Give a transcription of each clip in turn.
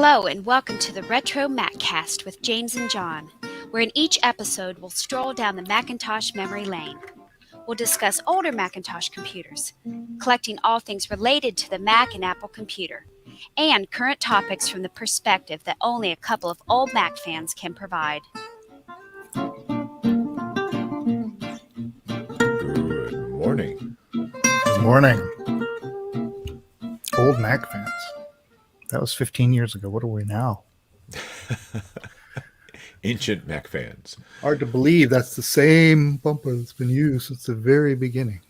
Hello and welcome to the RetroMacCast with James and John, where in each episode we'll stroll down the Macintosh memory lane. We'll discuss older Macintosh computers, collecting all things related to the Mac and Apple computer, and current topics from the perspective that only a couple of old Mac fans can provide. Good morning. Good morning. Old Mac fans. That was 15 years ago. What are we now? Ancient Mac fans. Hard to believe that's the same bumper that's been used since the very beginning.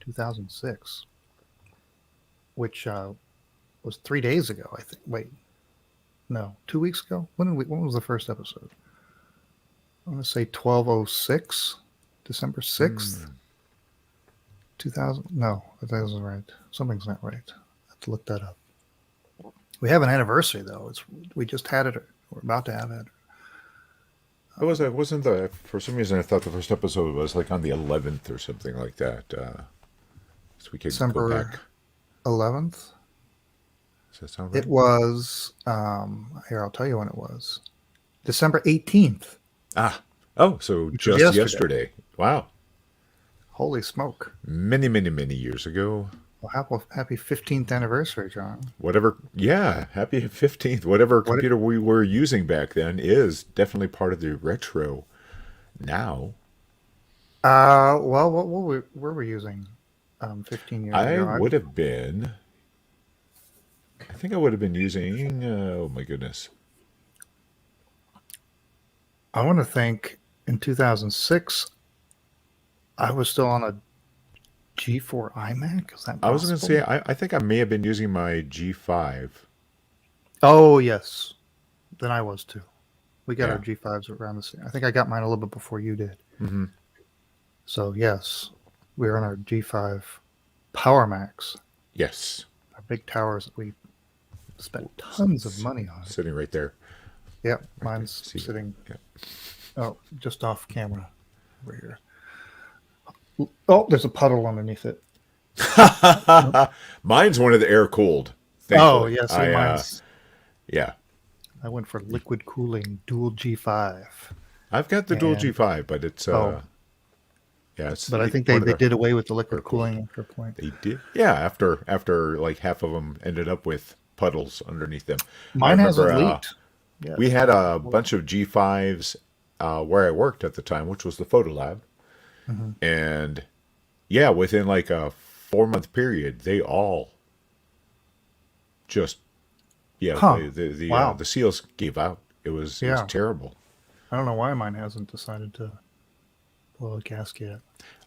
2006. Which was 3 days ago, I think. Wait. No, 2 weeks ago? When was the first episode? I want to say 1206, December 6th. 2000. No, that isn't right. Something's not right. I have to look that up. We have an anniversary, though. We just had it. We're about to have it. For some reason I thought the first episode was like on the 11th or something like that. So we could December go back. 11th? Does that sound right? It was, here, I'll tell you when it was. December 18th. So just yesterday. Wow. Holy smoke. Many, many, many years ago. Well, happy 15th anniversary, John. Happy 15th. Whatever computer we were using back then is definitely part of the retro now. Well, what were we using 15 years ago? I think I would have been using, oh my goodness. I want to think in 2006, I was still on a G4 iMac? Is that possible? I was going to say, I think I may have been using my G5. Oh, yes. Then I was too. We got Yeah. our G5s around the same. I think I got mine a little bit before you did. Mm-hmm. So, yes, we were on our G5 Power Macs. Yes. Our big towers that we spent tons of money on. Sitting right there. Yep, mine's sitting. Just off camera over here. Oh, there's a puddle underneath it. Mine's one of the air cooled. Oh, yes, mine's. Yeah. I went for liquid cooling dual G5. I've got the dual G5, but it's But I think they did away with the liquid cooling after a point. They did. Yeah, after like half of them ended up with puddles underneath them. Mine hasn't leaked. Yeah. We had a bunch of G5s where I worked at the time, which was the Photo Lab. Mm-hmm. And yeah, within like a 4-month period, they all just the seals gave out. It was terrible. I don't know why mine hasn't decided to blow a gasket yet.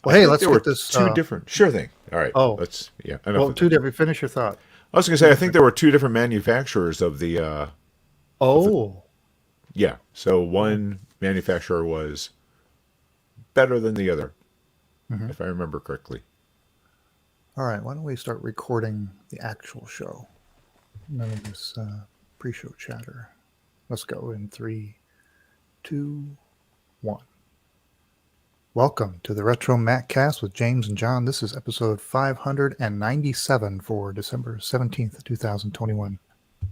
Well, hey, let's get this two different. Sure thing. All right. Two different. Finish your thought. I was going to say I think there were two different manufacturers of the. So one manufacturer was better than the other, if I remember correctly. All right, why don't we start recording the actual show? None of this pre-show chatter. Let's go in 3, 2, 1. Welcome to the RetroMacCast with James and John. This is episode 597 for December 17th, 2021.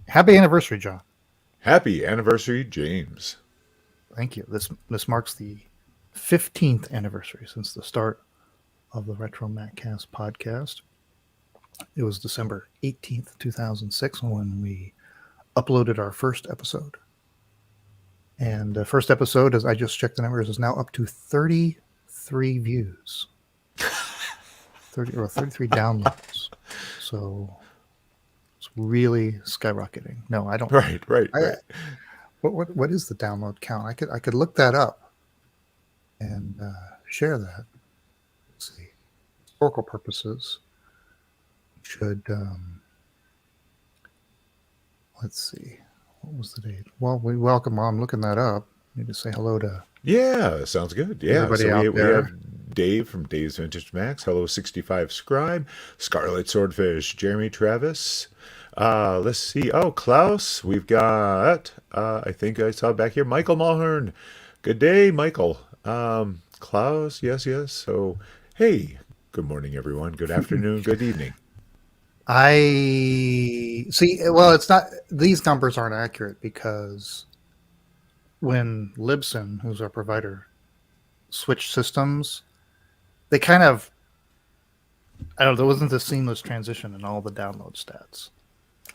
Happy anniversary, John. Happy anniversary, James. Thank you. This marks the 15th anniversary since the start of the RetroMacCast podcast. It was December 18th, 2006 when we uploaded our first episode. And the first episode, as I just checked the numbers, is now up to 33 views. 33 downloads. So it's really skyrocketing. No, I don't. Right. What is the download count? I could look that up and share that. Let's see. Historical purposes should let's see. What was the date? Well, we welcome. I'm looking that up. Need to say hello to. Yeah, sounds good. Yeah, everybody out there. We have Dave from Dave's Vintage Macs. Hello, 65 Scribe, Scarlet Swordfish, Jeremy Travis. Let's see. Oh, Klaus. We've got. I think I saw back here Michael Mulhern. Good day, Michael. Klaus. Yes. So, hey, good morning, everyone. Good afternoon. Good evening. I see. Well, it's not. These numbers aren't accurate because when Libsyn, who's our provider, switched systems, they kind of, I don't know, there wasn't a seamless transition in all the download stats.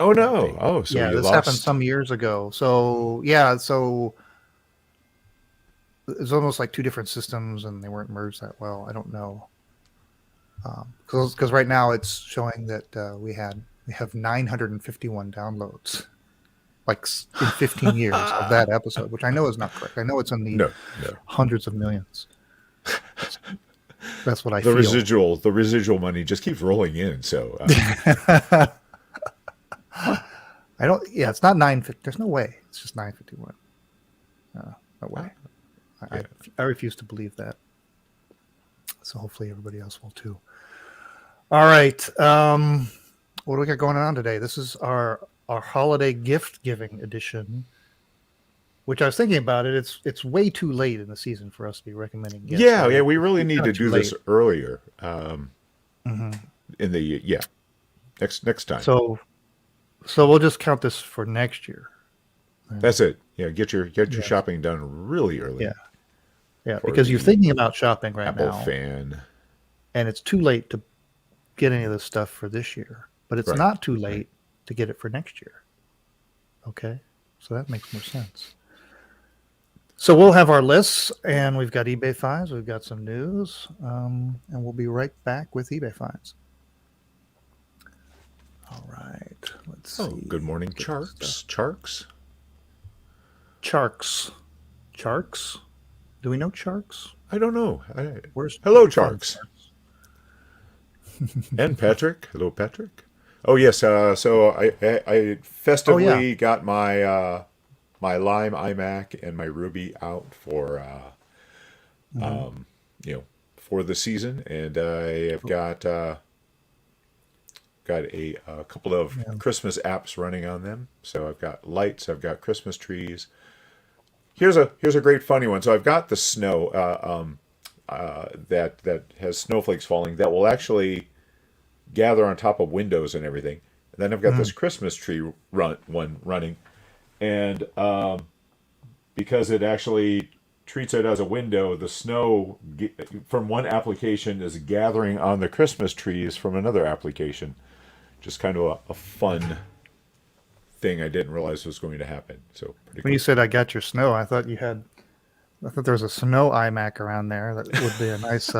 Oh no! So yeah, you this lost. happened some years ago. So yeah, so it's almost like two different systems, and they weren't merged that well. I don't know, because right now it's showing that we have 951 downloads, like in 15 years of that episode, which I know is not correct. I know it's in the hundreds of millions. That's what I feel. The residual money just keeps rolling in. So I don't. Yeah, it's not 950. There's no way. It's just 951. No way. I refuse to believe that. So hopefully everybody else will too. All right. What do we got going on today? This is our holiday gift giving edition. Which I was thinking about it. It's way too late in the season for us to be recommending gifts. Yeah, we really need to do this earlier. Mm-hmm. In the next time. So we'll just count this for next year. That's it. Yeah, get your shopping done really early. Yeah, because you're thinking about shopping right Apple now. fan. And it's too late to get any of this stuff for this year. But it's not too late to get it for next year. Okay? So that makes more sense. So we'll have our lists, and we've got eBay finds, we've got some news, and we'll be right back with eBay finds. All right, let's see. Good morning, Charks. Charks. Do we know Charks? I don't know. Hello, Charks. And Patrick. Hello, Patrick. Oh yes. So I festively got my my Lime iMac and my Ruby out for for the season, and I have got a couple of Christmas apps running on them. So I've got lights, I've got Christmas trees. Here's a great funny one. So I've got the snow that has snowflakes falling that will actually gather on top of windows and everything. And then I've got this Christmas tree one running. And because it actually treats it as a window, the snow from one application is gathering on the Christmas trees from another application. Just kind of a fun thing I didn't realize was going to happen. So pretty cool. When you said I got your snow, I thought there was a snow iMac around there. That would be a nice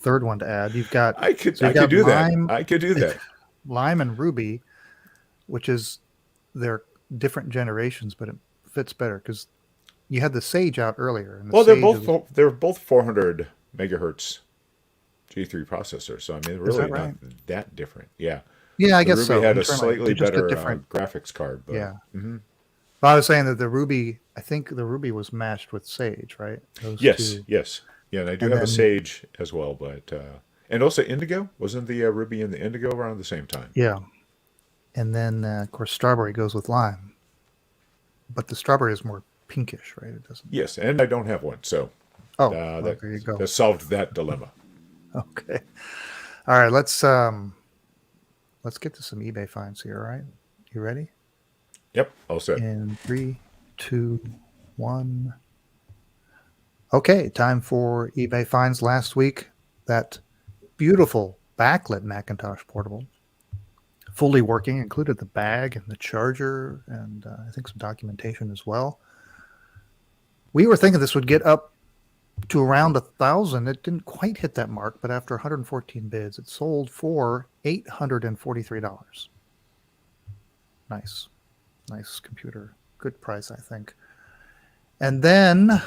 third one to add. You've got I could do that. I could do that. Lime and Ruby, which is they're different generations, but it fits better because you had the Sage out earlier. And they're both 400 megahertz G3 processors. So I mean, really not that different. Yeah. Yeah, I guess Ruby so. had a slightly better graphics card. But, yeah. Mm-hmm. Well, I was saying that the Ruby, I think the Ruby was matched with Sage, right? Yes. Yeah, and I do have a Sage as well, but and also Indigo. Wasn't the Ruby and the Indigo around the same time? Yeah. And then, of course, Strawberry goes with Lime. But the Strawberry is more pinkish, right? It doesn't. Yes, and I don't have one, so there you go. That solved that dilemma. Okay. All right, let's get to some eBay finds here, all right? You ready? Yep, all set. In 3, 2, 1. Okay, time for eBay finds. Last week, that beautiful backlit Macintosh portable, fully working, included the bag and the charger, and I think some documentation as well. We were thinking this would get up to around 1,000. It didn't quite hit that mark, but after 114 bids, it sold for $843. Nice computer. Good price, I think. And then,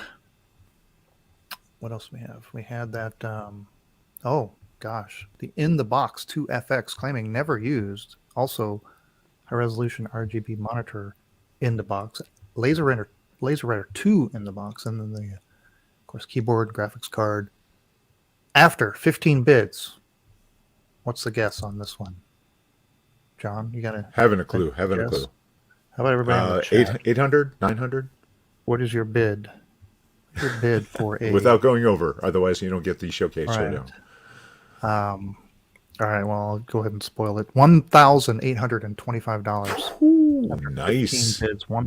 what else do we have? We had that, the in-the-box 2FX claiming never used. Also, high-resolution RGB monitor in the box. Laser Writer 2 in the box, and then the, of course, keyboard, graphics card. After 15 bids, what's the guess on this one? John, you gotta having a clue. How about everybody in the chat? 800, 900. What is your bid? Your bid for a without going over, otherwise you don't get the showcase showdown. All All right, well, I'll go ahead and spoil it. $1,825. Ooh, After 15 nice. bids, Wow,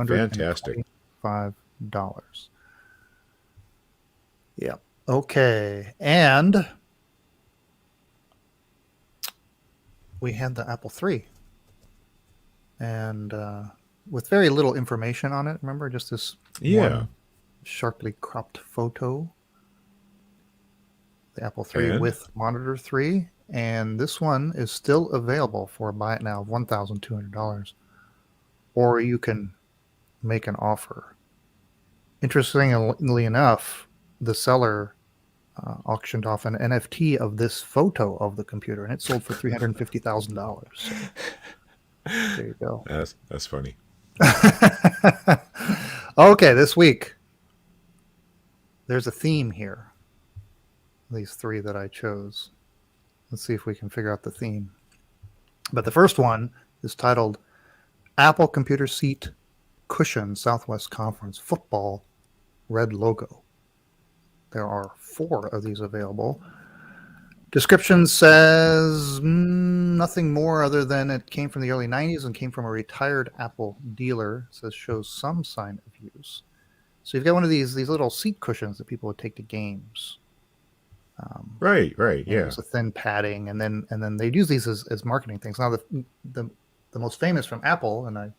fantastic. $1,825. Yeah. Okay. And we had the Apple III. And with very little information on it, remember, just this Yeah. one sharply cropped photo. The Apple III And with Monitor 3. And this one is still available for a buy it now of $1,200. Or you can make an offer. Interestingly enough, the seller auctioned off an NFT of this photo of the computer, and it sold for $350,000. So there you go. that's funny. Okay, this week there's a theme here. These three that I chose. Let's see if we can figure out the theme. But the first one is titled Apple Computer Seat Cushion Southwest Conference Football Red Logo. There are 4 of these available. Description says nothing more other than it came from the early 90s and came from a retired Apple dealer. It says shows some sign of use. So you've got one of these little seat cushions that people would take to games. Right, yeah. There's a thin padding, and then they'd use these as marketing things. Now the most famous from Apple, and I'd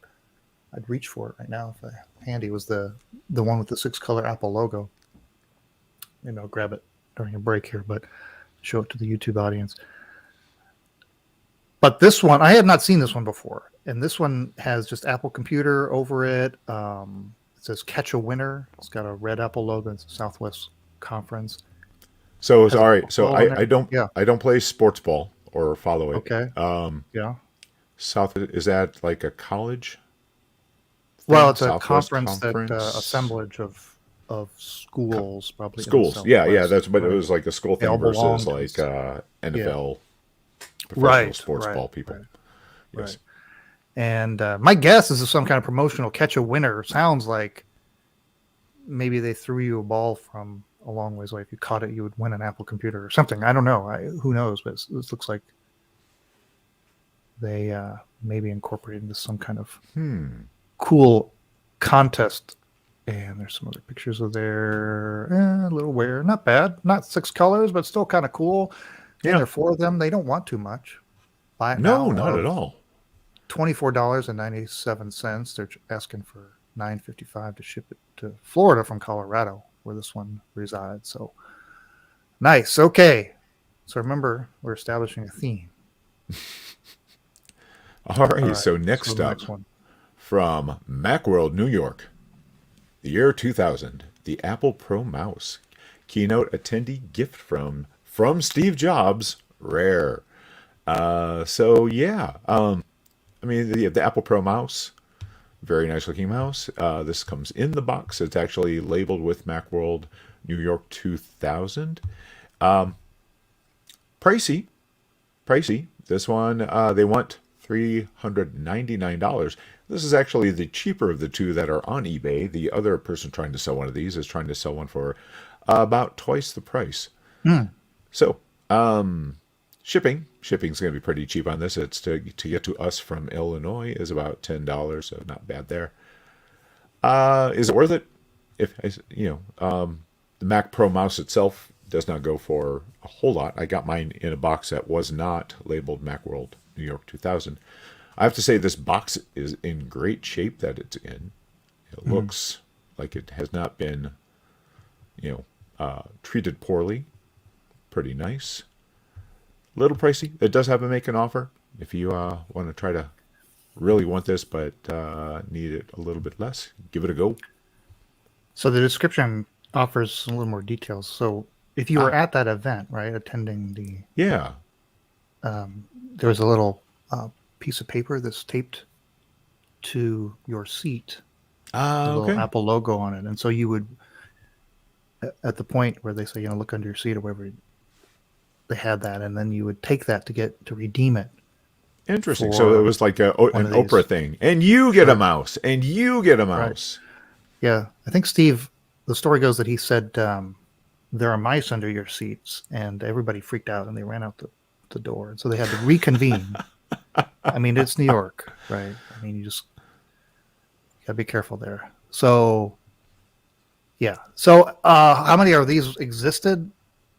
reach for it right now if I handy, was the one with the 6-color Apple logo. Maybe I'll grab it during a break here, but show it to the YouTube audience. But this one, I had not seen this one before, and this one has just Apple Computer over it. It says "Catch a Winner." It's got a red Apple logo. It's a Southwest Conference. So it's all right. So I don't play sports ball or follow it. Okay. Yeah. South, is that like a college thing? Well, it's a Southwest conference that assemblage of schools, probably. Schools, yeah. That's what it was, like a school They thing all belong versus to like NFL professional Right, sports right, ball people. right. Yes. Right. And my guess is some kind of promotional catch a winner. Sounds like maybe they threw you a ball from a long ways away. If you caught it, you would win an Apple computer or something. I don't know. Who knows? But this looks like they maybe incorporated into some kind of cool contest. And there's some other pictures of there. A little wear. Not bad. Not 6 colors, but still kind of cool. Yeah, there are 4 of them. They don't want too much. Buy it No, now. not at all. $24.97. They're asking for $9.55 to ship it to Florida from Colorado, where this one resides. So nice. Okay. So remember, we're establishing a theme. All right. So next up, from Macworld, New York, the year 2000, the Apple Pro Mouse. Keynote attendee gift from Steve Jobs. Rare. So yeah. I mean, the Apple Pro Mouse, very nice looking mouse. This comes in the box. It's actually labeled with Macworld New York 2000. Pricey. This one, they want $399. This is actually the cheaper of the 2 that are on eBay. The other person trying to sell one of these is trying to sell one for about twice the price. So, shipping's going to be pretty cheap on this. It's to get to us from Illinois is about $10, so not bad there. Is it worth it? If the Mac Pro mouse itself does not go for a whole lot. I got mine in a box that was not labeled Macworld New York 2000. I have to say this box is in great shape that it's in. It looks like it has not been, treated poorly. Pretty nice. Little pricey. It does have a make an offer if you want to try to really want this but need it a little bit less. Give it a go. So the description offers a little more details. So if you were at that event, right, attending the there was a little piece of paper that's taped to your seat, a little Apple logo on it, and so you would, at the point where they say look under your seat or wherever, they had that, and then you would take that to redeem it. Interesting. So it was like an Oprah thing, and you get a mouse, and you get a mouse. Right. Yeah, I think Steve. The story goes that he said there are mice under your seats, and everybody freaked out, and they ran out the door. And so they had to reconvene. I mean, it's New York, right? I mean, you just gotta be careful there. So, yeah. So, how many of these existed?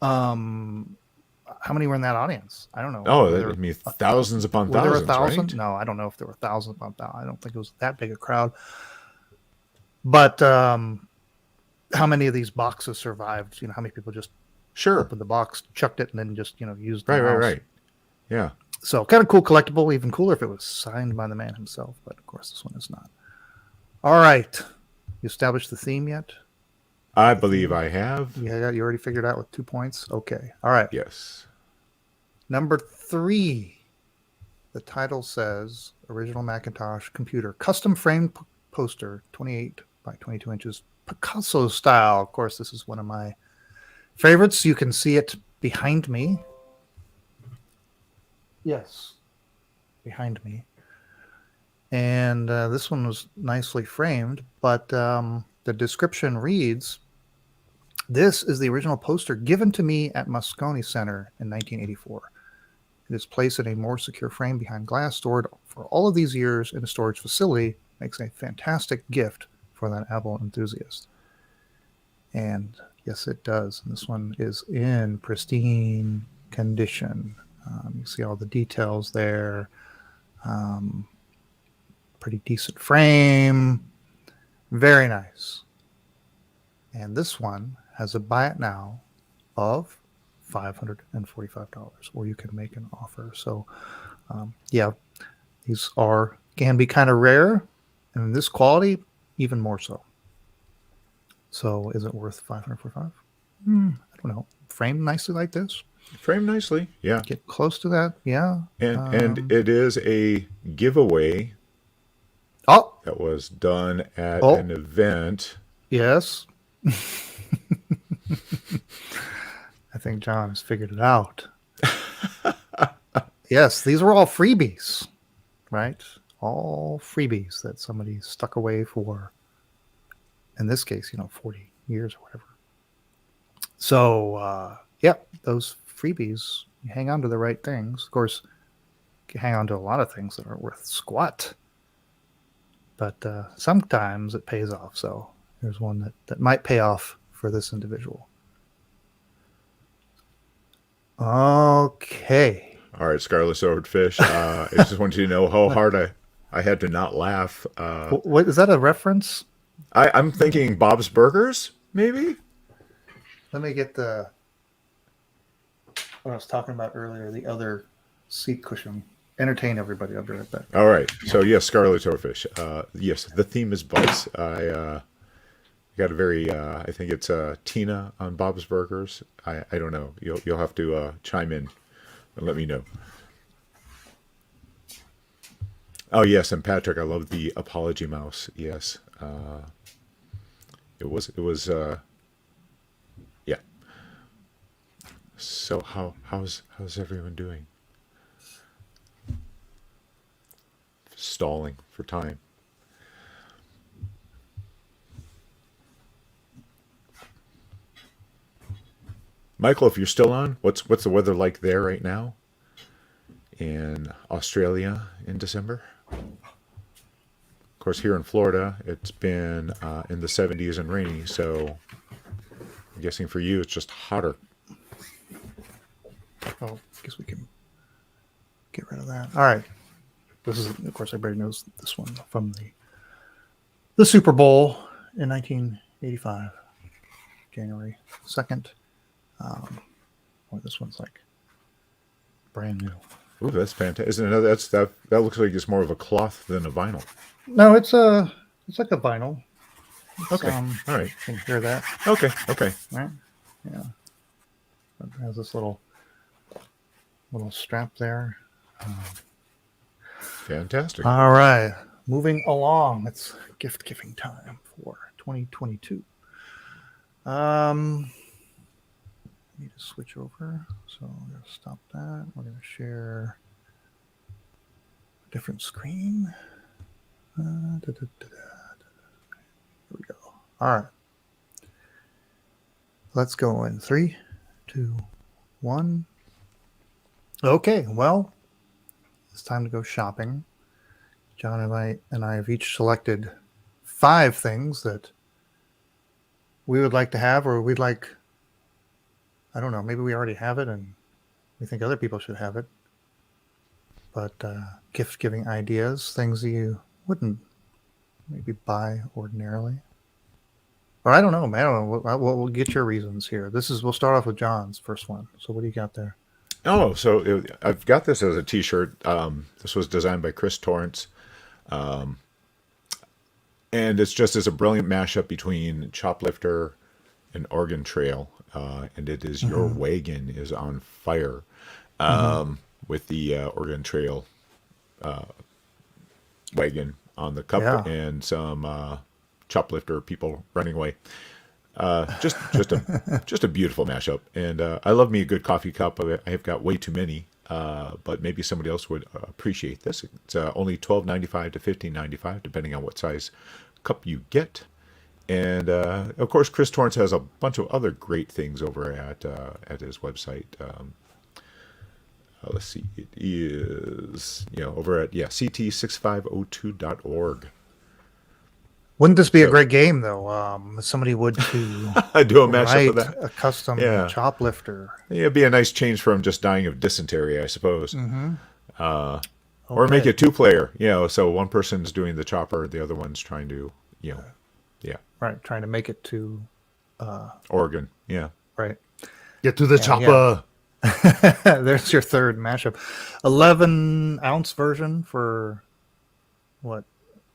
How many were in that audience? I don't know. Oh, I mean, thousands upon Were there thousands, 1,000? right? No, I don't know if there were thousands upon thousands. I don't think it was that big a crowd. But how many of these boxes survived? You know, how many people just Sure. opened the box, chucked it, and then just used the Right, mouse? right. Yeah. So kind of cool collectible. Even cooler if it was signed by the man himself. But of course, this one is not. All right. You established the theme yet? I believe I have. Yeah, you already figured out with 2 points. Okay. All right. Yes. Number 3. The title says original Macintosh computer custom frame poster, 28 by 22 inches, Picasso style. Of course, this is one of my favorites. You can see it behind me. Yes, behind me. And this one was nicely framed, but the description reads, "This is the original poster given to me at Moscone Center in 1984. It is placed in a more secure frame behind glass, stored for all of these years in a storage facility. Makes a fantastic gift for that Apple enthusiast." And yes, it does. And this one is in pristine condition. You see all the details there. Pretty decent frame. Very nice. And this one has a buy it now of $545, or you can make an offer. So, yeah, these can be kind of rare, and in this quality, even more so. So, is it worth $545? I don't know. Framed nicely like this. Framed nicely. Yeah. Get close to that. Yeah. And it is a giveaway Oh, that was done at Oh. an event. yes. I think John has figured it out. Yes, these were all freebies, right? All freebies that somebody stuck away for, in this case, 40 years or whatever. So, yeah, those freebies, you hang on to the right things. Of course, you hang on to a lot of things that aren't worth squat. But sometimes it pays off. So here's one that might pay off for this individual. Okay. All right, Scarlet Swordfish. I just wanted you to know how hard I had to not laugh. What is that a reference? I'm thinking Bob's Burgers, maybe? Let me get what I was talking about earlier, the other seat cushion. Entertain everybody. I'll be right back. All right. So, yes, Scarlet Swordfish. Yes, the theme is butts. I got a very, I think it's Tina on Bob's Burgers. I don't know. You'll have to chime in and let me know. Oh, yes, and Patrick, I love the apology mouse. Yes. It was yeah. So how's everyone doing? Stalling for time. Michael, if you're still on, what's the weather like there right now in Australia in December? Of course, here in Florida, it's been in the 70s and rainy, so I'm guessing for you it's just hotter. Oh, I guess we can get rid of that. All right. This is, of course, everybody knows this one from the Super Bowl in 1985, January 2nd. This one's like brand new. Ooh, that's fantastic! Isn't it? That looks like it's more of a cloth than a vinyl. No, it's like a vinyl. Okay, all right. You can hear that, Okay. right? Yeah. It has this little strap there. Fantastic. All right, moving along. It's gift giving time for 2022. I need to switch over, so I'm going to stop that. We're going to share a different screen. Here we go. All right. Let's go in 3, 2, 1. Okay, well, it's time to go shopping. John and I have each selected 5 things that we would like to have, or we'd like, I don't know, maybe we already have it and we think other people should have it. But gift giving ideas, things that you wouldn't maybe buy ordinarily. Or I don't know, man. I don't know. We'll get your reasons here. We'll start off with John's first one. So what do you got there? Oh, so I've got this as a T-shirt. This was designed by Chris Torrance, and it's just as a brilliant mashup between Choplifter and Oregon Trail, and it is Your Wagon is on Fire, with the Oregon Trail wagon on the cup and some Choplifter people running away. Just a beautiful mashup, and I love me a good coffee cup. I have got way too many, but maybe somebody else would appreciate this. It's only $12.95 to $15.95, depending on what size cup you get. And of course, Chris Torrance has a bunch of other great things over at his website. Let's see, it is over at ct6502.org. Wouldn't this be a great game, though? If somebody would to do a mashup of that, a custom Choplifter. Yeah, it'd be a nice change from just dying of dysentery, I suppose. Or make it 2-player. So one person's doing the chopper, the other one's trying to, right, trying to make it to Oregon. Yeah, right. Get to the chopper. Yeah. There's your third mashup. 11-ounce version for what?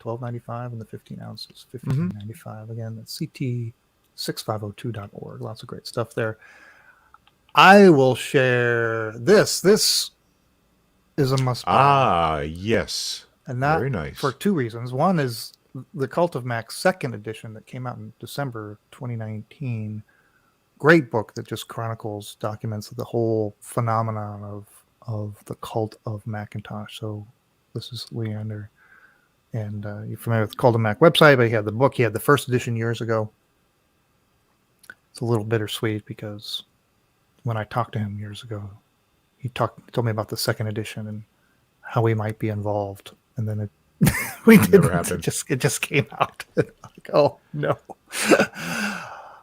$12.95, and the 15 ounces $15.95. Again, that's ct6502.org. Lots of great stuff there. I will share this. This is a must buy. Yes. And that very nice for 2 reasons. One is the Cult of Mac second edition that came out in December 2019. Great book that just documents the whole phenomenon of the cult of Macintosh. So this is Leander. And you're familiar with the Cult of Mac website, but he had the book. He had the first edition years ago. It's a little bittersweet because when I talked to him years ago, he told me about the second edition and how we might be involved. And then we didn't. Never happened. It just came out. Like, oh no.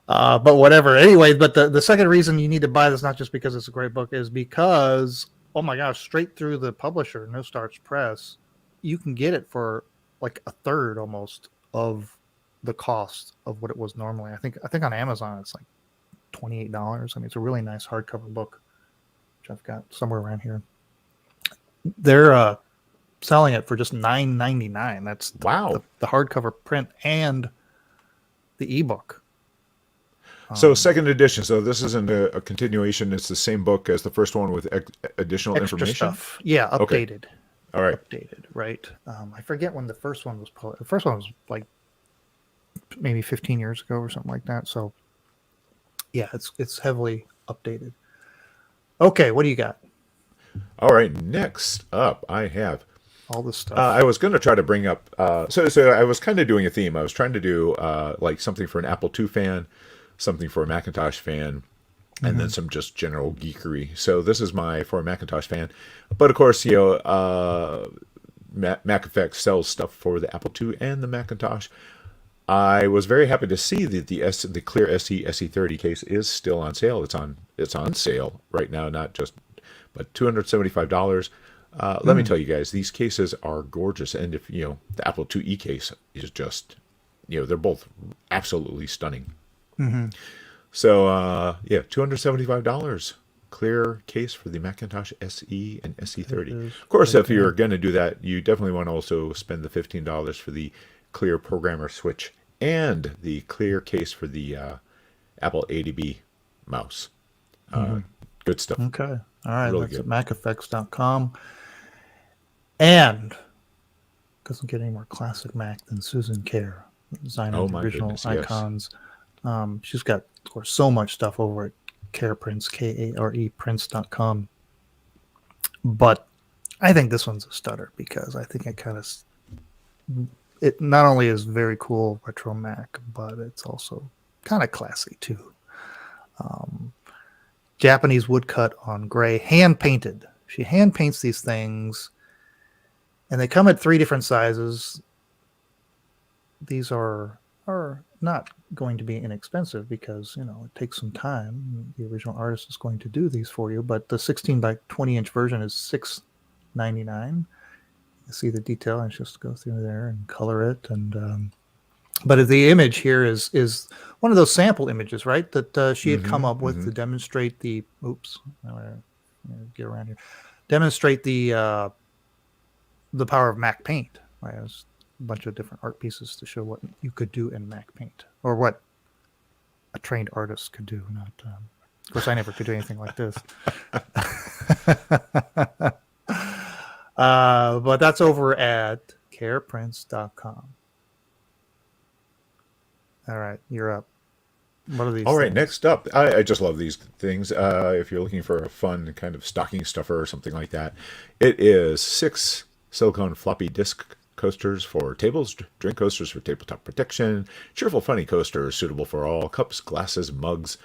But whatever. Anyway, but the second reason you need to buy this, not just because it's a great book, is because, oh my gosh, straight through the publisher, No Starch Press, you can get it for like a third almost of the cost of what it was normally. I think on Amazon it's like $28. I mean, it's a really nice hardcover book, which I've got somewhere around here. They're selling it for just $9.99. That's the hardcover print and the ebook. So second edition. So this isn't a continuation. It's the same book as the first one with additional information. Stuff. Yeah, updated. Okay. All right. Updated, right? I forget when the first one was published. The first one was like maybe 15 years ago or something like that. So yeah, it's heavily updated. Okay, what do you got? All right, next up I have all this stuff. I was going to try to bring up so I was kind of doing a theme. I was trying to do like something for an Apple II fan, something for a Macintosh fan, and then some just general geekery. So this is for a Macintosh fan. But of course, Mac Effects sells stuff for the Apple II and the Macintosh. I was very happy to see that the Clear SE-30 case is still on sale. It's on sale right now, but $275. Let me tell you guys, these cases are gorgeous. And if the Apple IIe case is just, they're both absolutely stunning. So, $275 clear case for the Macintosh SE and SE30. Of course, if you're going to do that, you definitely want to also spend the $15 for the clear programmer switch and the clear case for the Apple ADB mouse. Good stuff. Okay. All right. Really that's good. At maceffects.com. And doesn't get any more classic Mac than Susan Kerr, designer of the original icons. Yes. She's got, of course, so much stuff over at Careprints, KAREprints.com. But I think this one's a stutter because I think it not only is very cool retro Mac, but it's also kind of classy too. Japanese woodcut on gray, hand painted She hand paints these things, and they come at 3 different sizes. These are not going to be inexpensive because, it takes some time. The original artist is going to do these for you, but the 16 by 20 inch version is $6.99. You see the detail, and just go through there and color it. And but the image here is one of those sample images, right? That she had come up with to demonstrate the. Oops, get around here. Demonstrate the power of Mac Paint. Right? It was a bunch of different art pieces to show what you could do in Mac Paint, or what a trained artist could do. Not, of course, I never could do anything like this. But that's over at careprints.com. All right, you're up. What are these? All right, next up, I just love these things. If you're looking for a fun kind of stocking stuffer or something like that, it is 6 silicone floppy disk coasters for tables, drink coasters for tabletop protection, cheerful funny coasters suitable for all cups, glasses, mugs,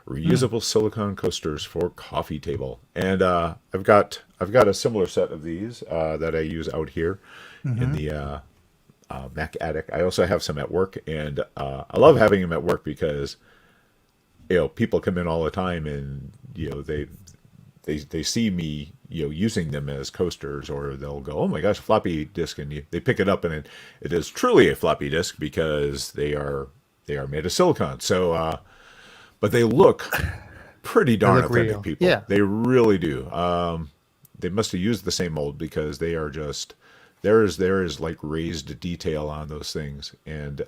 reusable silicone coasters for coffee table. And I've got a similar set of these that I use out here in the Mac attic. I also have some at work, and I love having them at work because people come in all the time, and they see me using them as coasters, or they'll go, "Oh my gosh, floppy disk," and they pick it up, and it is truly a floppy disk because they are made of silicone. So, but they look pretty darn authentic, real. people. Yeah. They really do. They must have used the same mold because they are just there is like raised detail on those things, and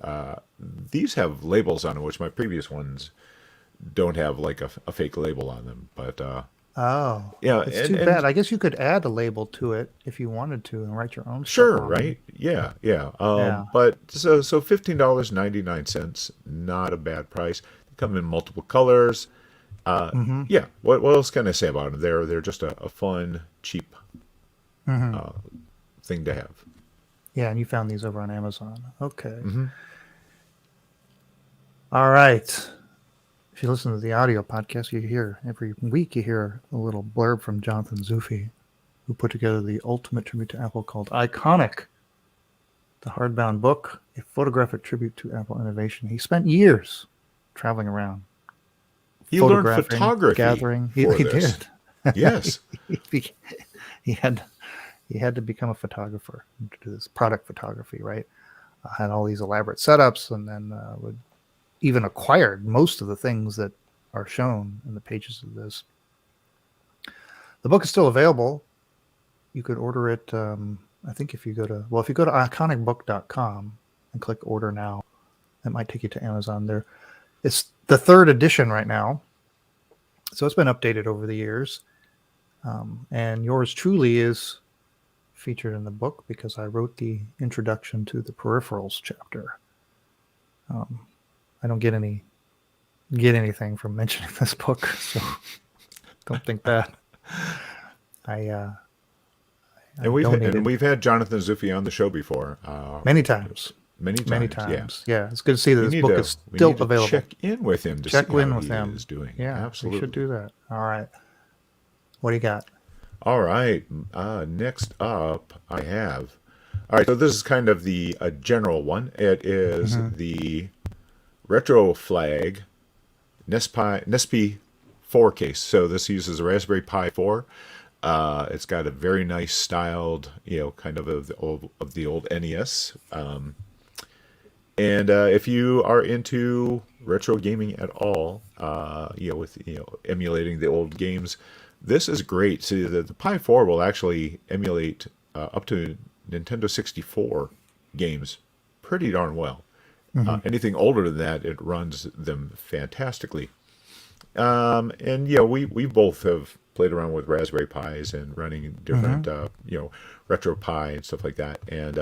these have labels on them, which my previous ones don't have, like a fake label on them. But yeah, it's too bad. I guess you could add a label to it if you wanted to and write your own stuff sure, on right? Yeah. Yeah. But so $15.99, not a bad price. They come in multiple colors. Yeah. What else can I say about them? They're just a fun, cheap thing to have. Yeah, and you found these over on Amazon. Okay. All right. If you listen to the audio podcast, every week you hear a little blurb from Jonathan Zufi, who put together the ultimate tribute to Apple called Iconic, the hardbound book, a photographic tribute to Apple innovation. He spent years traveling around. He learned photography. Gathering. He this. did. Yes. he had to become a photographer to do this product photography, right? Had all these elaborate setups, and then would even acquired most of the things that are shown in the pages of this. The book is still available. You could order it. I think if you go to iconicbook.com and click order now, that might take you to Amazon. There, it's the 3rd edition right now, so it's been updated over the years. And yours truly is featured in the book because I wrote the introduction to the peripherals chapter. I don't get anything from mentioning this book, so don't think that. And we've had Jonathan Zufi on the show before. Many times. Yeah, it's good to see that this book is still available. Check in with him to see how he is doing. Yeah, absolutely. We should do that. All right. What do you got? All right. Next up, I have. All right. So this is kind of the general one. It is the Retro Flag Nespi 4 case. So this uses a Raspberry Pi 4. It's got a very nice styled, kind of the old NES. And if you are into retro gaming at all, with emulating the old games, this is great. See, the Pi 4 will actually emulate up to Nintendo 64 games pretty darn well. Anything older than that, it runs them fantastically. And we both have played around with Raspberry Pis and running different, Retro Pi and stuff like that. And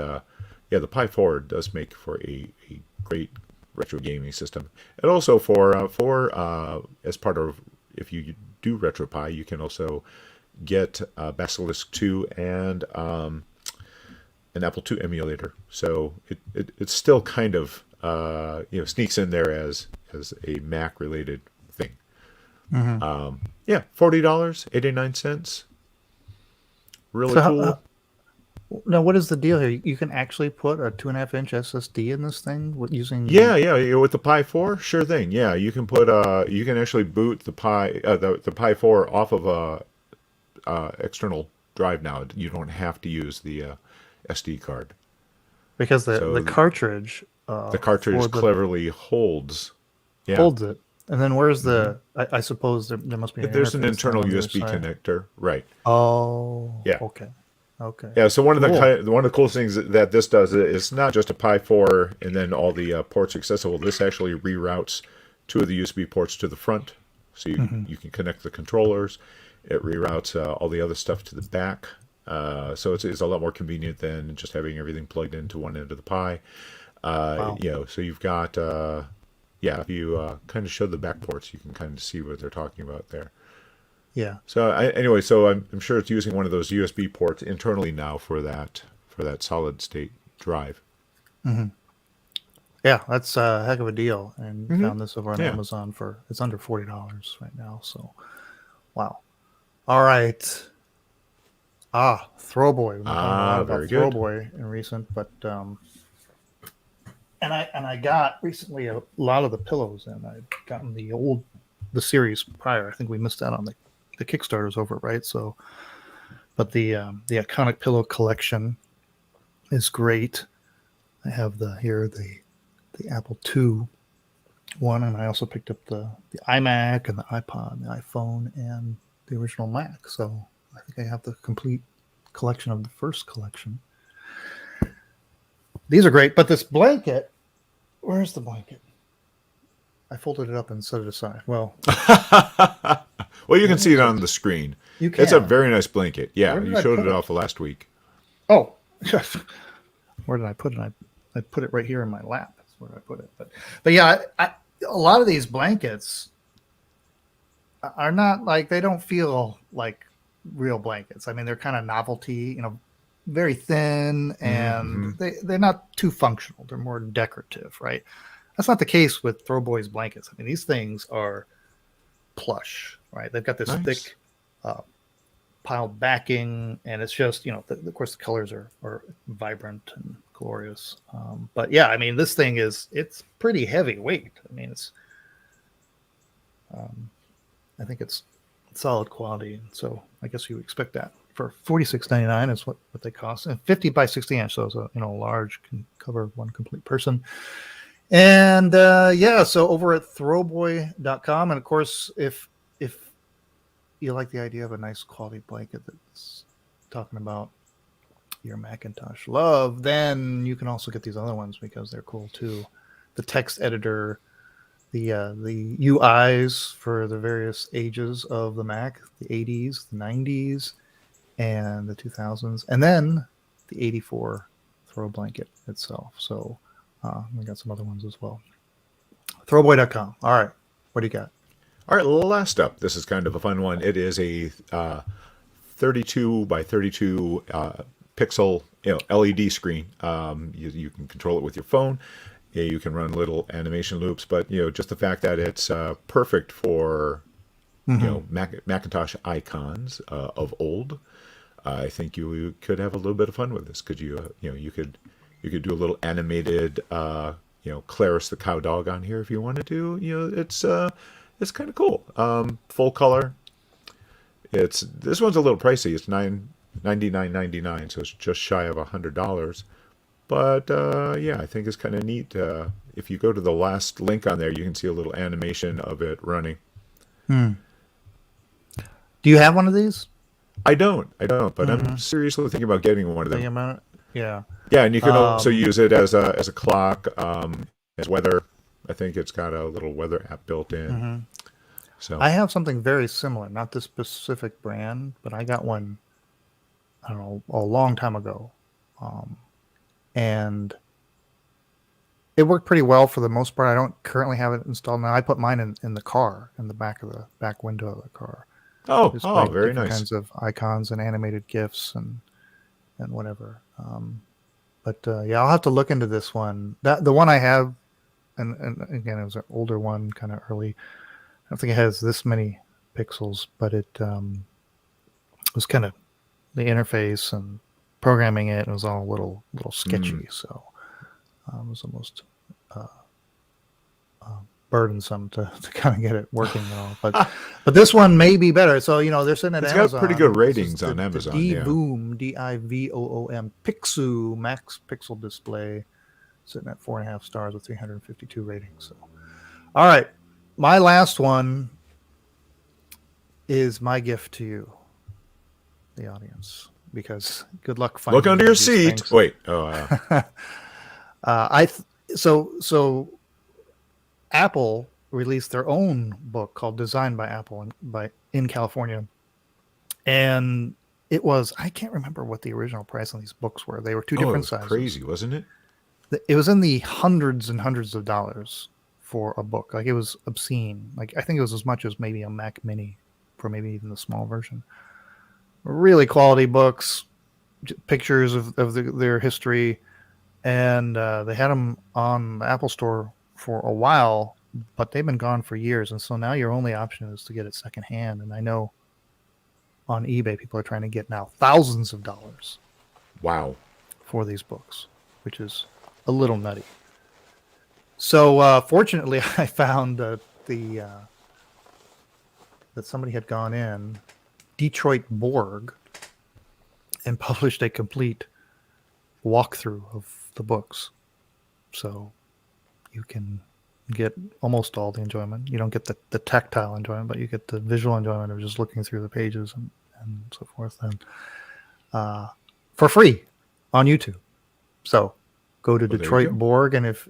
the Pi 4 does make for a great retro gaming system. And also for as part of, if you do Retro Pi, you can also get Basilisk 2 and an Apple II emulator. So it's still kind of sneaks in there as a Mac related thing. $40.89. really So, cool. now, what is the deal here? You can actually put a 2.5-inch SSD in this thing Yeah, with the Pi 4, sure thing. Yeah, you can put you can actually boot the Pi 4 off of a external drive now. You don't have to use the SD card. because the So cartridge the cartridge for the cleverly holds. Yeah. holds it, and then where's hmm the? I suppose there must be an There's an interface then internal on the other USB side. connector, right? Oh, Yeah. okay, okay, Yeah, so cool. one of the coolest things that this does is not just a Pi 4 and then all the ports accessible. This actually reroutes two of the USB ports to the front, so Hmm. you can connect the controllers. It reroutes all the other stuff to the back, so it's a lot more convenient than just having everything plugged into one end of the Pi. Wow. So you've got yeah, if you kind of show the back ports, you can kind of see what they're talking about there. Yeah. So anyway, so I'm sure it's using one of those USB ports internally now for that solid state drive. Hmm. Yeah, that's a heck of a deal, and hmm found this over on Yeah. Amazon for it's under $40 right now. So, wow. All right. Throwboy. We've been talking a lot about Very good. Throwboy in recent, but and I got recently a lot of the pillows, and I'd gotten the series prior. I think we missed out on the Kickstarters over it, right? So, but the iconic pillow collection is great. I have the Apple II one, and I also picked up the iMac and the iPod, and the iPhone, and the original Mac. So I think I have the complete collection of the first collection. These are great, but this blanket, where's the blanket? I folded it up and set it aside. Well, Well, you can where see it is on it? the screen. You It's a can. very nice blanket. Yeah, Where did you I showed put it it? off last week. Oh, where did I put it? I put it right here in my lap. That's where I put it. But yeah, a lot of these blankets are not like, they don't feel like real blankets. I mean, they're kind of novelty, very thin, and Mm-hmm. they're not too functional. They're more decorative, right? That's not the case with Throwboy's blankets. I mean, these things are plush, right? They've got this Nice. thick piled backing, and it's just, of course the colors are vibrant and glorious. But yeah, I mean, this thing it's pretty heavy weight. I mean, um, I think it's solid quality, so I guess you expect that for $46.99 is what they cost, and 50 by 60 inch, so it's large, can cover one complete person. And yeah, so over at throwboy.com, and of course, if you like the idea of a nice quality blanket that's talking about your Macintosh love, then you can also get these other ones because they're cool too. The text editor, the UIs for the various ages of the Mac, the 80s, the 90s, and the 2000s, and then the 84 throw blanket itself. So we got some other ones as well. Throwboy.com. All right, what do you got? All right, last up. This is kind of a fun one. It is a 32 by 32 pixel LED screen. You can control it with your phone. Yeah, you can run little animation loops, but just the fact that it's perfect for Macintosh icons of old. I think you could have a little bit of fun with this. Could you could do a little animated Clarice the cow dog on here if you wanted to. It's kind of cool. Full color. This one's a little pricey. It's $99.99, so it's just shy of $100. But yeah, I think it's kind of neat. If you go to the last link on there, you can see a little animation of it running. Do you have one of these? I don't, but I'm seriously thinking about getting one of them. Thinking about it? Yeah. Yeah, and you can also use it as a clock, as weather. I think it's got a little weather app built in. So I have something very similar, not this specific brand, but I got one, I don't know, a long time ago. And it worked pretty well for the most part. I don't currently have it installed now. I put mine in the car, in the back window of the car. Display very different nice. kinds of icons and animated GIFs and whatever. But yeah, I'll have to look into this one. The one I have, and again, it was an older one, kind of early. I don't think it has this many pixels, but it was kind of interface and programming it. It was all a little sketchy, so it was almost burdensome to kind of get it working and all. But this one may be better. So they're sitting at It's Amazon. got pretty good This is ratings on Amazon. The Yeah. Divoom Divoom Picasso Max pixel display, sitting at 4.5 stars with 352 ratings. So, all right, my last one is my gift to you, the audience, because good luck finding. Look under your seat. Things. Wait. So Apple released their own book called Designed by Apple in California, and it was, I can't remember what the original price on these books were. They were two different sizes. Crazy, wasn't it? It was in the hundreds and hundreds of dollars for a book. Like, it was obscene. Like, I think it was as much as maybe a Mac Mini for maybe even the small version. Really quality books, pictures of their history, and they had them on the Apple Store for a while, but they've been gone for years, and so now your only option is to get it secondhand. And I know on eBay people are trying to get now thousands of dollars. Wow. For these books, which is a little nutty. So fortunately, I found that somebody had gone in, Detroit Borg, and published a complete walkthrough of the books. So you can get almost all the enjoyment. You don't get the tactile enjoyment, but you get the visual enjoyment of just looking through the pages and so forth. And for free on YouTube. So go to Detroit Borg, and if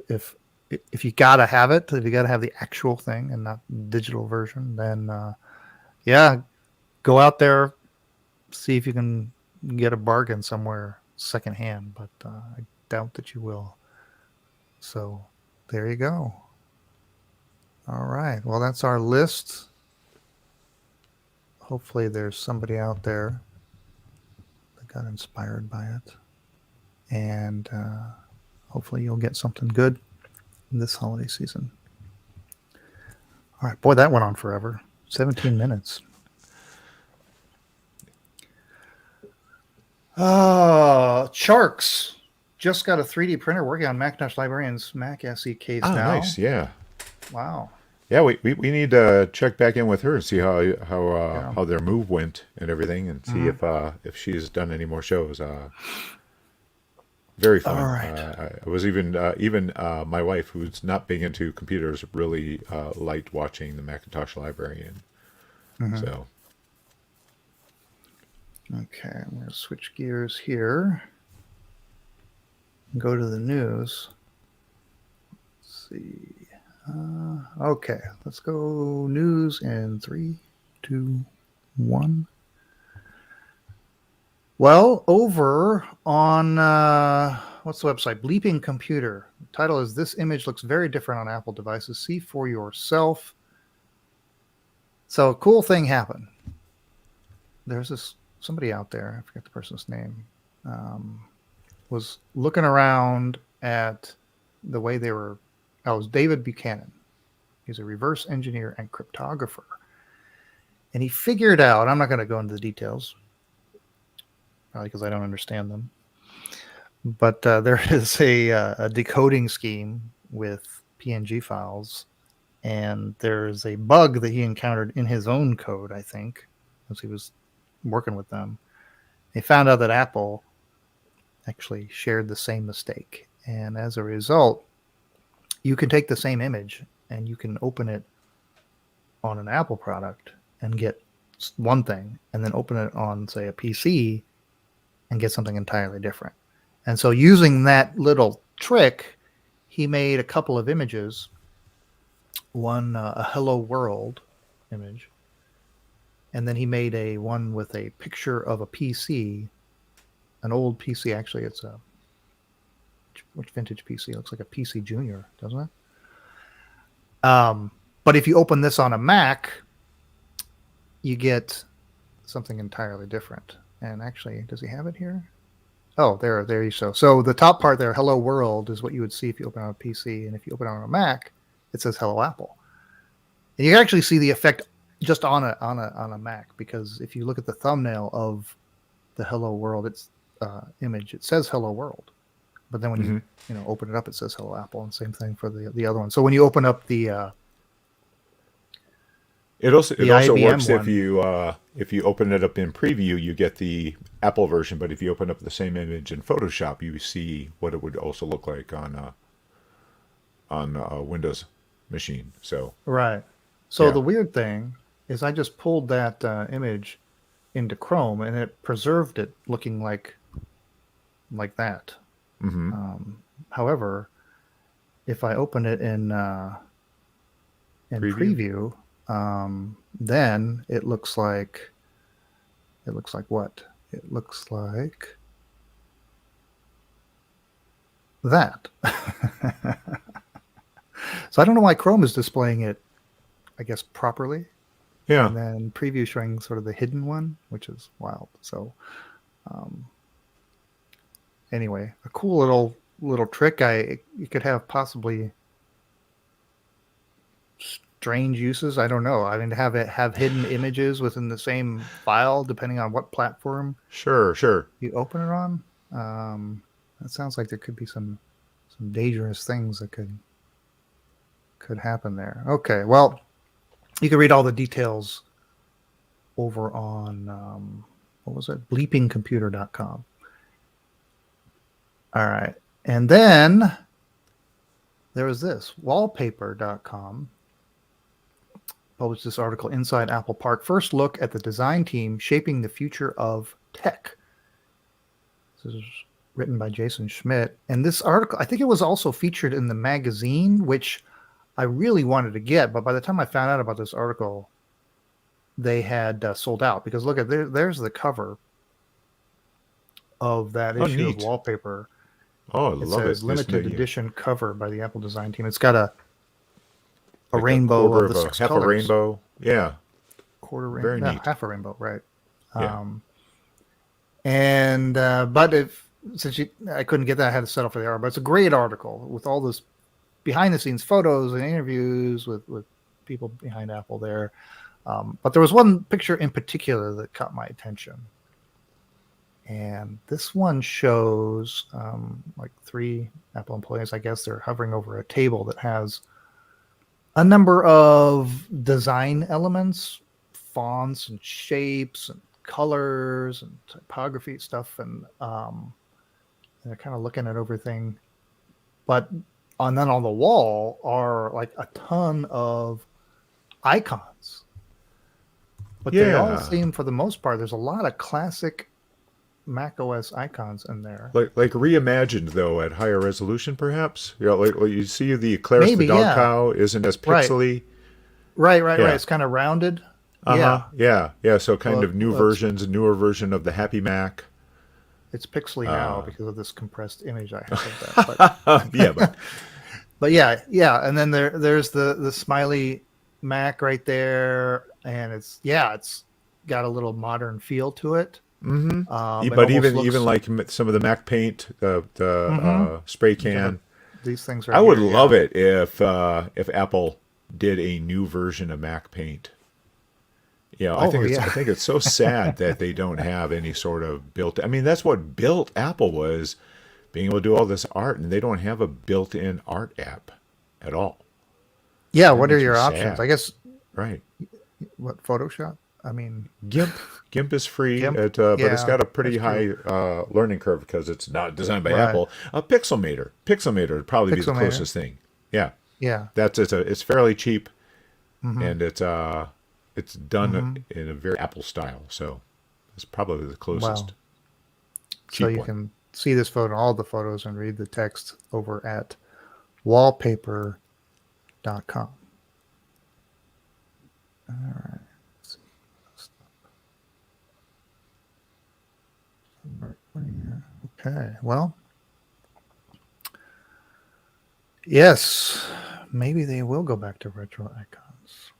you gotta have it, if you gotta have the actual thing and not digital version, then go out there, see if you can get a bargain somewhere secondhand, but I doubt that you will. So there you go. All right. Well, that's our list. Hopefully there's somebody out there that got inspired by it. And hopefully you'll get something good this holiday season. All right. Boy, that went on forever. 17 minutes. Sharks just got a 3D printer working on Macintosh Librarian's Mac SE case now. Nice. Yeah. Wow. Yeah, we need to check back in with her and see how their move went and everything, and see if she's done any more shows. Very fun. All right. I was even my wife, who's not big into computers, really liked watching the Macintosh Librarian. So. Okay, I'm going to switch gears here. Go to the news. Let's see. Okay, let's go news in 3, 2, 1. Well, over on what's the website? Bleeping Computer. The title is "This image looks very different on Apple devices. See for yourself." So a cool thing happened. There's somebody out there, I forget the person's name, was looking around at the way they were. It was David Buchanan. He's a reverse engineer and cryptographer. And he figured out, I'm not going to go into the details, probably because I don't understand them, but there is a decoding scheme with PNG files, and there's a bug that he encountered in his own code, I think, as he was working with them. He found out that Apple actually shared the same mistake, and as a result, you can take the same image and you can open it on an Apple product and get one thing, and then open it on, say, a PC and get something entirely different. And so using that little trick, he made a couple of images. One, a Hello World image, and then he made one with a picture of a PC, an old PC. Actually, it's which vintage PC? It looks like a PC Junior, doesn't it? But if you open this on a Mac, you get something entirely different. And actually, does he have it here? Oh, there you go. So the top part there, Hello World, is what you would see if you open it on a PC, and if you open it on a Mac, it says Hello Apple. And you can actually see the effect just on a Mac, because if you look at the thumbnail of the Hello World image, it says Hello World, but then when Hmm. you open it up, it says Hello Apple, and same thing for the other one. So when you open up the It also IBM works one, if you open it up in preview, you get the Apple version. But if you open up the same image in Photoshop, you see what it would also look like on a Windows machine. So right? So yeah. the weird thing is, I just pulled that image into Chrome, and it preserved it looking like that. Hmm. However, if I open it in Preview. preview, then it looks like what? It looks like that. So I don't know why Chrome is displaying it, I guess, properly, Yeah. and then preview showing sort of the hidden one, which is wild. So um, anyway, a cool little trick. You could have possibly strange uses. I don't know. I mean, have hidden images within the same file, depending on what platform Sure. Sure. you open it on. That sounds like there could be some dangerous things that could happen there. Okay, well, you can read all the details over on what was it? bleepingcomputer.com. All right. And then there was this wallpaper.com published this article, Inside Apple Park. First look at the design team shaping the future of tech. This is written by Jason Schmidt. And this article, I think it was also featured in the magazine, which I really wanted to get. But by the time I found out about this article, they had sold out. Because look at there's the cover of that Oh, issue of neat. Wallpaper. Oh, I It love says it. This limited new edition cover by the Apple design team. It's got a like a rainbow quarter of of the a six half a colors. rainbow. Yeah. Quarter Very rainbow, neat. half a rainbow, right? Yeah. And but if since I couldn't get that, I had to settle for the article. But it's a great article with all this behind the scenes photos and interviews with people behind Apple there. But there was one picture in particular that caught my attention. And this one shows like 3 Apple employees, I guess they're hovering over a table that has a number of design elements, fonts and shapes and colors and typography stuff. And they're kind of looking at everything. But then on the wall are like a ton of icons. But they all Yeah. seem, for the most part, there's a lot of classic Mac OS icons in there. Like reimagined though at higher resolution, perhaps. Like you see the Claris the Maybe, dog yeah. cow isn't as Right. pixely. Right. Yeah. It's kind of rounded. Uh-huh. Yeah. Yeah. So kind Well, of newer version of the Happy Mac. it's pixely now Uh, because of this compressed image I have of that. yeah, but But yeah. And then there's the smiley Mac right there, and it's got a little modern feel to it. hmm It but almost even looks. like some of the Mac paint, the Mm-hmm. spray You got can. these things I right would here. love Yeah. it if Apple did a new version of Mac Paint. I Oh I yeah. think it's so sad that they don't have any sort of built. I mean, that's what built Apple was being able to do all this art, and they don't have a built-in art app at all. Yeah. That What are makes me your options? I sad. guess Right. what Photoshop? I mean, GIMP is free, GIMP. but it's Yeah, got a that's pretty true. high learning curve because it's not designed by Right. Apple. A Pixelmator would probably be the Pixelmator. closest thing. Yeah, Yeah. it's fairly cheap Mm-hmm. and it's done Mm-hmm. in a very Apple style. So it's probably the closest Wow. So cheap you one. can see this photo, all the photos, and read the text over at wallpaper.com. All right. Let's see. Okay. Well, yes, maybe they will go back to retro icons.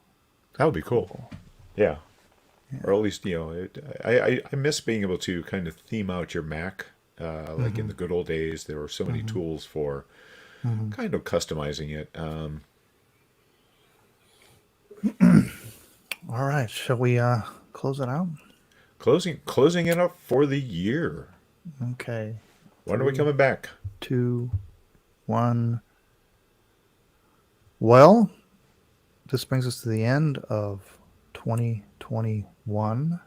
That would be cool. Cool. Yeah, Yeah. or at least I miss being able to kind of theme out your Mac. Like in Mm-hmm. the good old days, there were so many Mm-hmm. tools for Mm-hmm. kind of customizing it. All right. Shall we close it out? closing it up for the year. Okay. When are we coming back? 2, 1. Well, this brings us to the end of 2021.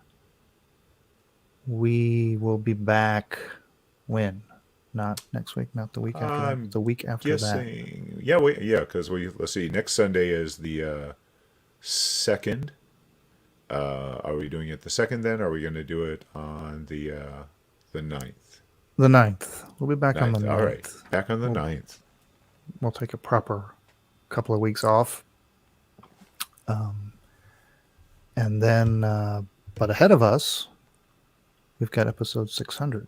We will be back when? Not next week, not the week after that. The week after that. Yeah, because let's see. Next Sunday is the 2nd. Are we doing it the 2nd then? Or are we going to do it on the 9th? The 9th. We'll be back on the 9th. All right, back on the 9th. We'll take a proper couple of weeks off. And then, but ahead of us, we've got episode 600.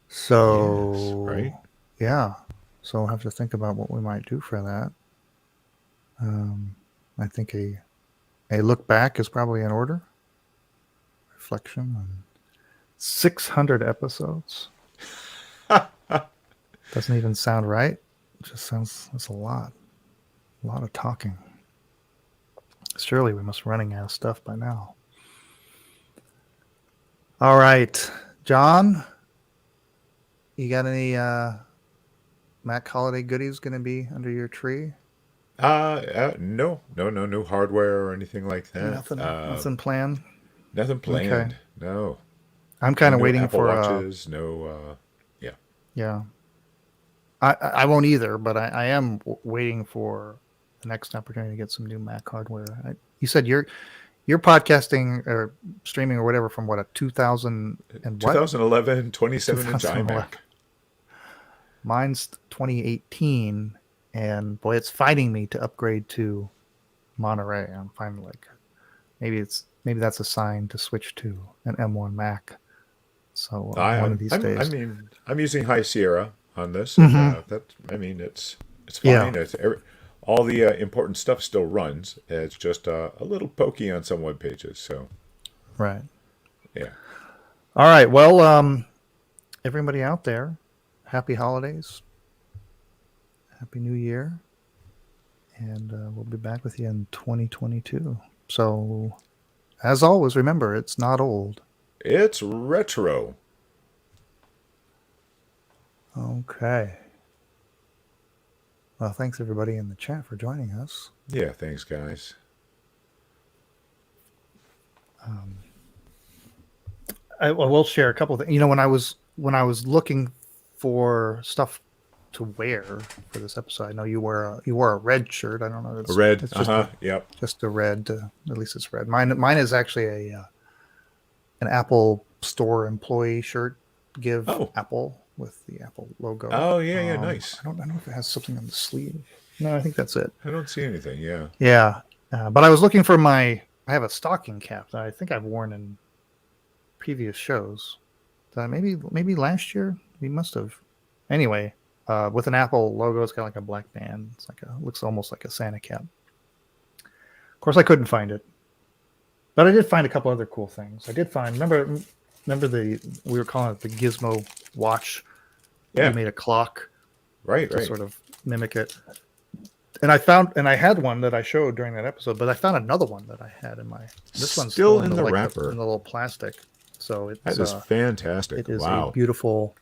So, yes, right? Yeah. So we'll have to think about what we might do for that. I think a look back is probably in order. Reflection on 600 episodes. Doesn't even sound right. It just sounds, that's a lot. A lot of talking. Surely we must be running out of stuff by now. All right. John, you got any Mac holiday goodies going to be under your tree? No hardware or anything like that. Nothing planned? Nothing planned. Okay. No. I'm kind of waiting Apple for Watches, yeah. Yeah. I won't either, but I am waiting for the next opportunity to get some new Mac hardware. You said you're podcasting or streaming or whatever from a 2011 27-inch iMac. Mine's 2018, and boy, it's fighting me to upgrade to Monterey. I'm finally like, maybe that's a sign to switch to an M1 Mac. So one of these days. I'm using High Sierra on this. Mm-hmm. It's fine. Yeah. All the important stuff still runs. It's just a little pokey on some web pages. So, right. Yeah. All right. Well, everybody out there, happy holidays, happy New Year, and we'll be back with you in 2022. So, as always, remember, it's not old. It's retro. Okay. Well, thanks everybody in the chat for joining us. Yeah, thanks, guys. I will share a couple of things. When I was looking for stuff to wear for this episode, I know you wore a red shirt. I don't know. A red. It's just Yep. Just a red. At least it's red. Mine is actually an Apple Store employee shirt. Give Apple with the Apple logo. Oh yeah, nice. I don't know if it has something on the sleeve. No, I think that's it. I don't see anything. Yeah. Yeah, but I was looking for I have a stocking cap that I think I've worn in previous shows. Maybe last year we must have. Anyway, with an Apple logo, it's got like a black band. It's looks almost like a Santa cap. Of course, I couldn't find it, but I did find a couple other cool things. I did find remember we were calling it the Gizmo watch. Yeah. We made a clock. Right. To sort of mimic it. And I had one that I showed during that episode, but I found another one that I had in my. This one's still in the wrapper, in the little plastic. So that is fantastic. It is a beautiful.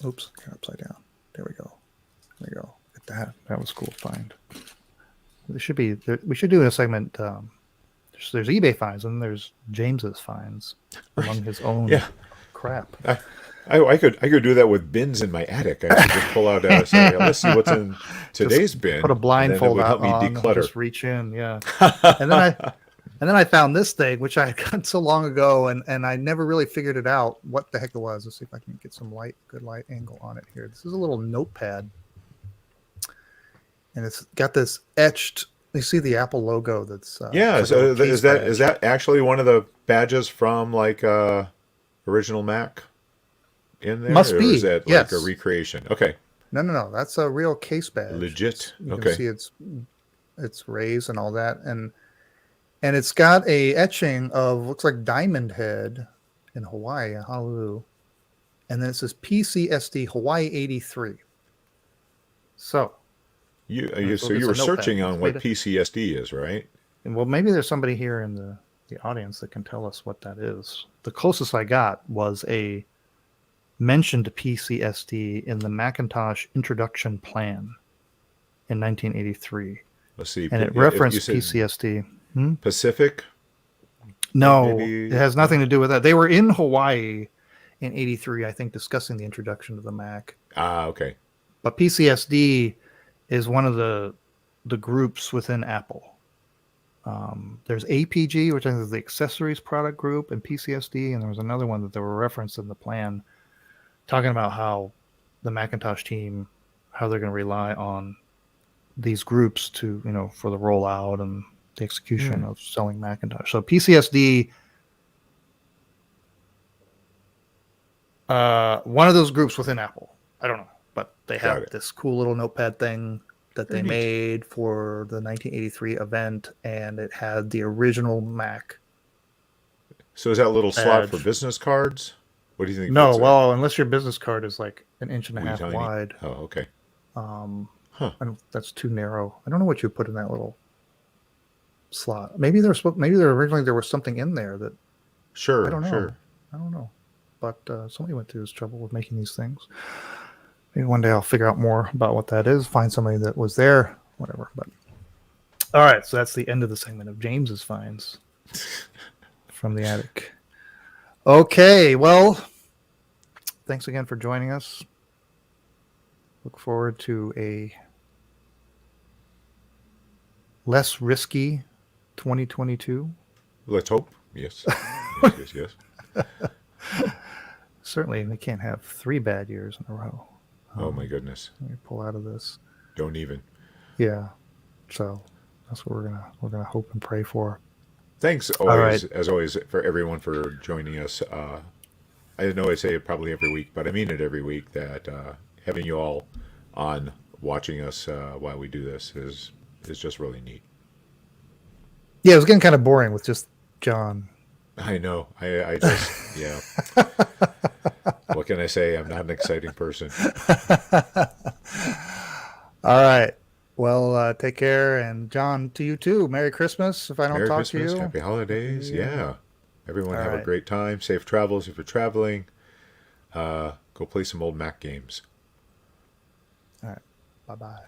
Oops, upside down. There we go. Look at that. That was a cool find. We should do a segment. There's eBay finds and there's James's finds among his own crap. I could do that with bins in my attic. I could just pull out. Say, let's see what's in today's bin. Put a blindfold and then it would help on. me declutter. Just reach in, yeah. and then I found this thing, which I had gotten so long ago, and I never really figured it out what the heck it was. Let's see if I can get some good light angle on it here. This is a little notepad, and it's got this etched. You see the Apple logo. That's So is that actually one of the badges from original Mac? In there? Must be. Is that like a recreation? Okay. No. That's a real case badge. Legit. You can see it's raised and all that, and it's got a etching of looks like Diamond Head in Hawaii, Honolulu, and then it says PCSD Hawaii 83. So you were searching on what PCSD is, right? And well, maybe there's somebody here in the audience that can tell us what that is. The closest I got was a mention to PCSD in the Macintosh Introduction Plan in 1983. Let's see. And it Yeah, if you referenced said PCSD. Pacific, No, maybe it has nothing to do with that. They were in Hawaii in 83, I think, discussing the introduction to the Mac. Okay. But PCSD is one of the groups within Apple. There's APG, which I think is the accessories product group, and PCSD, and there was another one that they were referenced in the plan, talking about how the Macintosh team, how they're going to rely on these groups to, for the rollout and the execution of selling Macintosh. So PCSD, one of those groups within Apple. I don't know, but they have this cool little notepad thing that they made for the 1983 event, and it had the original Mac. So is that a little slot for business cards? What do you think? No, well, unless your business card is like an inch and a half wide. Oh, okay. That's too narrow. I don't know what you put in that little slot. Maybe originally there was something in there that. Sure. I don't know. Sure. I don't know. But somebody went through this trouble with making these things. Maybe one day I'll figure out more about what that is. Find somebody that was there. Whatever. But all right, so that's the end of the segment of James's finds from the attic. Okay, well, thanks again for joining us. Look forward to a less risky 2022. Let's hope. Yes. Yes. Certainly, they can't have 3 bad years in a row. Oh my goodness! Let me pull out of this. Don't even. Yeah. So that's what we're gonna hope and pray for. Thanks as always, for everyone for joining us. I know I say it probably every week, but I mean it every week that having you all on watching us while we do this is just really neat. Yeah, it was getting kind of boring with just John. I know. I just yeah. What can I say? I'm not an exciting person. All right. Well, take care, and John, to you too. Merry Christmas. If I don't talk to you, Happy holidays. Yeah. Everyone All have right. a great time. Safe travels if you're traveling. Go play some old Mac games. All right. Bye-bye.